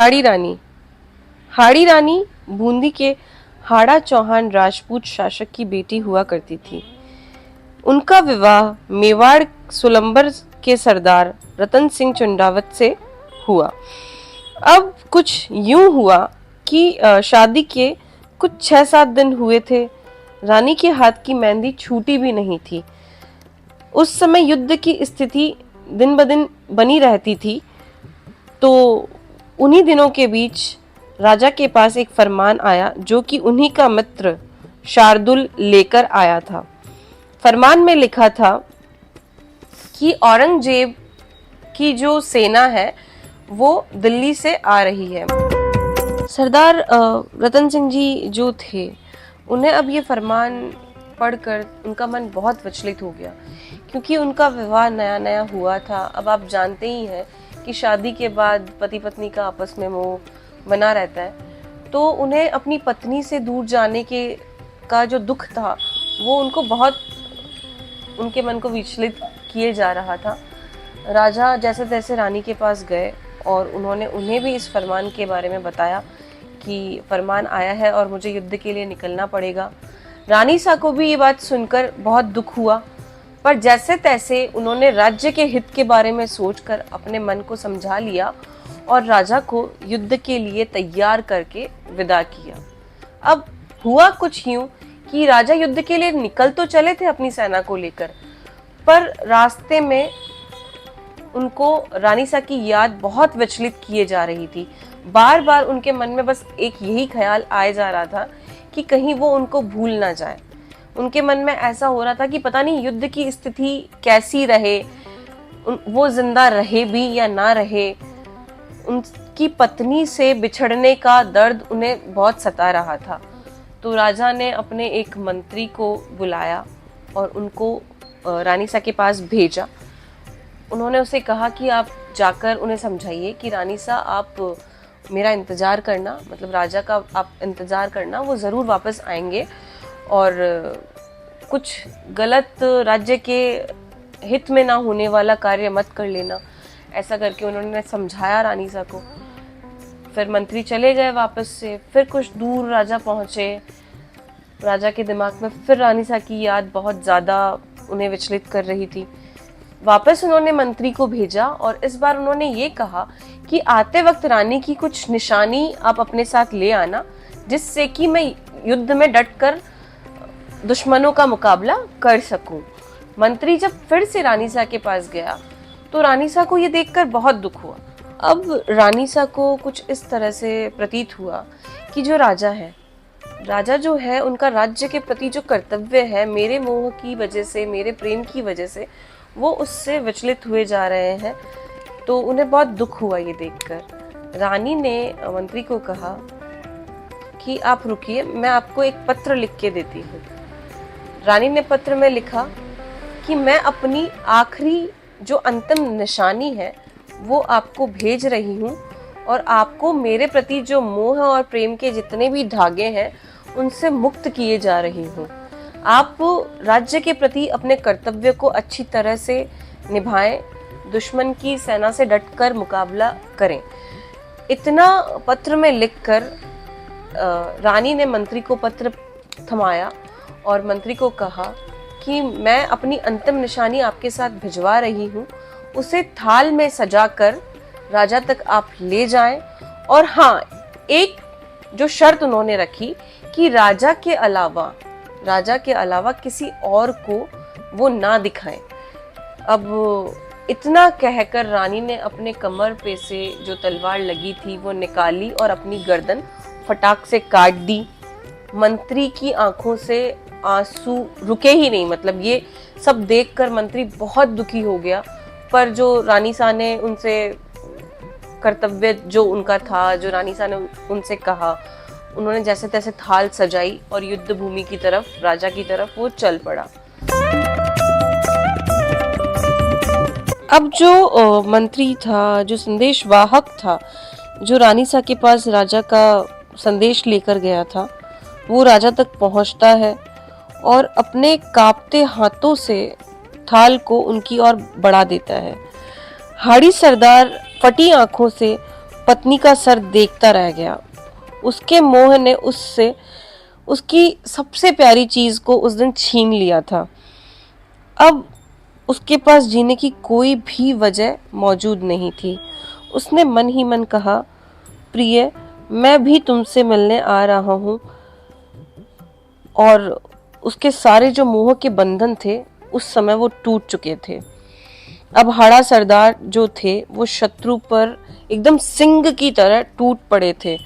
हाड़ी रानी। हाड़ी रानी बूंदी के हाड़ा चौहान राजपूत शासक की बेटी हुआ करती थी। उनका विवाह मेवाड़ सुलंबर के सरदार रतन सिंह चुंडावत से हुआ। अब कुछ यूं हुआ कि शादी के कुछ 6-7 दिन हुए थे। रानी के हाथ की मेहंदी छूटी भी नहीं थी। उस समय युद्ध की स्थिति दिन ब दिन बनी रहती थी। तो उन्हीं दिनों के बीच राजा के पास एक फरमान आया जो कि उन्हीं का मित्र शार्दुल लेकर आया था। फरमान में लिखा था कि औरंगजेब की जो सेना है वो दिल्ली से आ रही है। सरदार रतन सिंह जी जो थे उन्हें अब ये फरमान पढ़कर उनका मन बहुत विचलित हो गया, क्योंकि उनका विवाह नया नया हुआ था। अब आप जानते ही हैं कि शादी के बाद पति पत्नी का आपस में मोह बना रहता है। तो उन्हें अपनी पत्नी से दूर जाने के का जो दुख था वो उनको बहुत उनके मन को विचलित किए जा रहा था। राजा जैसे तैसे रानी के पास गए और उन्होंने उन्हें भी इस फरमान के बारे में बताया कि फरमान आया है और मुझे युद्ध के लिए निकलना पड़ेगा। रानी सा को भी ये बात सुनकर बहुत दुख हुआ, पर जैसे तैसे उन्होंने राज्य के हित के बारे में सोचकर अपने मन को समझा लिया और राजा को युद्ध के लिए तैयार करके विदा किया। अब हुआ कुछ यूं कि राजा युद्ध के लिए निकल तो चले थे अपनी सेना को लेकर, पर रास्ते में उनको रानी सा की याद बहुत विचलित किए जा रही थी। बार बार उनके मन में बस एक यही ख्याल आए जा रहा था कि कहीं वो उनको भूल ना जाए। उनके मन में ऐसा हो रहा था कि पता नहीं युद्ध की स्थिति कैसी रहे, वो जिंदा रहे भी या ना रहे। उनकी पत्नी से बिछड़ने का दर्द उन्हें बहुत सता रहा था। तो राजा ने अपने एक मंत्री को बुलाया और उनको रानी सा के पास भेजा। उन्होंने उसे कहा कि आप जाकर उन्हें समझाइए कि रानी सा आप मेरा इंतज़ार करना, मतलब राजा का आप इंतज़ार करना, वो ज़रूर वापस आएंगे और कुछ गलत राज्य के हित में ना होने वाला कार्य मत कर लेना। ऐसा करके उन्होंने समझाया रानी सा को। फिर मंत्री चले गए वापस से। फिर कुछ दूर राजा पहुँचे। राजा के दिमाग में फिर रानी सा की याद बहुत ज़्यादा उन्हें विचलित कर रही थी। वापस उन्होंने मंत्री को भेजा और इस बार उन्होंने ये कहा कि आते वक्त रानी की कुछ निशानी आप अपने साथ ले आना, जिससे कि मैं युद्ध में डटकर दुश्मनों का मुकाबला कर सकूं। मंत्री जब फिर से रानी सा के पास गया तो रानी सा को ये देखकर बहुत दुख हुआ। अब रानी सा को कुछ इस तरह से प्रतीत हुआ कि जो राजा जो है उनका राज्य के प्रति जो कर्तव्य है, मेरे मोह की वजह से, मेरे प्रेम की वजह से वो उससे विचलित हुए जा रहे हैं। तो उन्हें बहुत दुख हुआ ये देखकर। रानी ने मंत्री को कहा कि आप रुकिए, मैं आपको एक पत्र लिख के देती हूँ। रानी ने पत्र में लिखा कि मैं अपनी आखिरी जो अंतिम निशानी है वो आपको भेज रही हूँ और आपको मेरे प्रति जो मोह और प्रेम के जितने भी धागे हैं उनसे मुक्त किए जा रही हूँ। आप राज्य के प्रति अपने कर्तव्य को अच्छी तरह से निभाएं, दुश्मन की सेना से डटकर मुकाबला करें। इतना पत्र में लिखकर रानी ने मंत्री को पत्र थमाया और मंत्री को कहा कि मैं अपनी अंतिम निशानी आपके साथ भिजवा रही हूँ, उसे थाल में सजाकर राजा तक आप ले जाएं। और हाँ, एक जो शर्त उन्होंने रखी कि राजा के अलावा किसी और को वो ना दिखाएं। अब इतना कहकर रानी ने अपने कमर पे से जो तलवार लगी थी वो निकाली और अपनी गर्दन फटाक से काट दी। मंत्री की आंखों से आंसू रुके ही नहीं। मतलब ये सब देखकर मंत्री बहुत दुखी हो गया। पर जो रानी सा ने उनसे कर्तव्य जो उनका था, जो रानी सा ने उनसे कहा, उन्होंने जैसे तैसे थाल सजाई और युद्ध भूमि की तरफ, राजा की तरफ वो चल पड़ा। अब जो मंत्री था, जो संदेशवाहक था, जो रानी सा के पास राजा का संदेश लेकर गया था, वो राजा तक पहुंचता है और अपने कांपते हाथों से थाल को उनकी ओर बढ़ा देता है। हाड़ी सरदार फटी आंखों से पत्नी का सर देखता रह गया। उसके मोह ने उससे उसकी सबसे प्यारी चीज को उस दिन छीन लिया था। अब उसके पास जीने की कोई भी वजह मौजूद नहीं थी। उसने मन ही मन कहा, प्रिय, मैं भी तुमसे मिलने आ रहा हूँ। और उसके सारे जो मोह के बंधन थे उस समय वो टूट चुके थे। अब हाड़ा सरदार जो थे वो शत्रु पर एकदम सिंह की तरह टूट पड़े थे।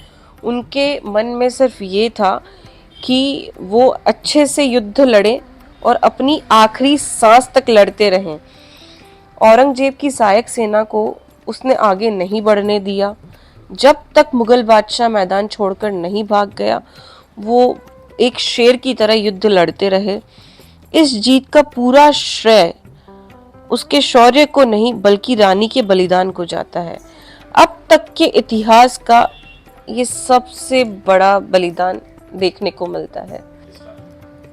उनके मन में सिर्फ ये था कि वो अच्छे से युद्ध लड़े और अपनी आखिरी सांस तक लड़ते रहें। औरंगजेब की सहायक सेना को उसने आगे नहीं बढ़ने दिया। जब तक मुगल बादशाह मैदान छोड़कर नहीं भाग गया, वो एक शेर की तरह युद्ध लड़ते रहे। इस जीत का पूरा श्रेय उसके शौर्य को नहीं बल्कि रानी के बलिदान को जाता है। अब तक के इतिहास का ये सबसे बड़ा बलिदान देखने को मिलता है।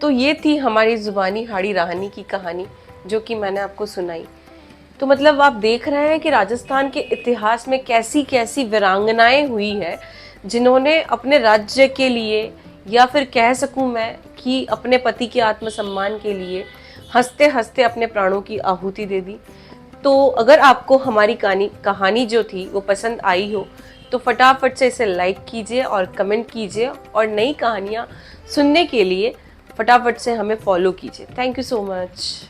तो ये थी हमारी जुबानी हाड़ी रानी की कहानी जो कि मैंने आपको सुनाई। तो मतलब आप देख रहे हैं कि राजस्थान के इतिहास में कैसी कैसी वीरांगनाएं हुई है जिन्होंने अपने राज्य के लिए या फिर कह सकूं मैं कि अपने पति के आत्मसम्मान के लिए हंसते हंसते अपने प्राणों की आहुति दे दी। तो अगर आपको हमारी कहानी जो थी वो पसंद आई हो तो फटाफट से इसे लाइक कीजिए और कमेंट कीजिए, और नई कहानियाँ सुनने के लिए फटाफट से हमें फॉलो कीजिए। Thank you so much.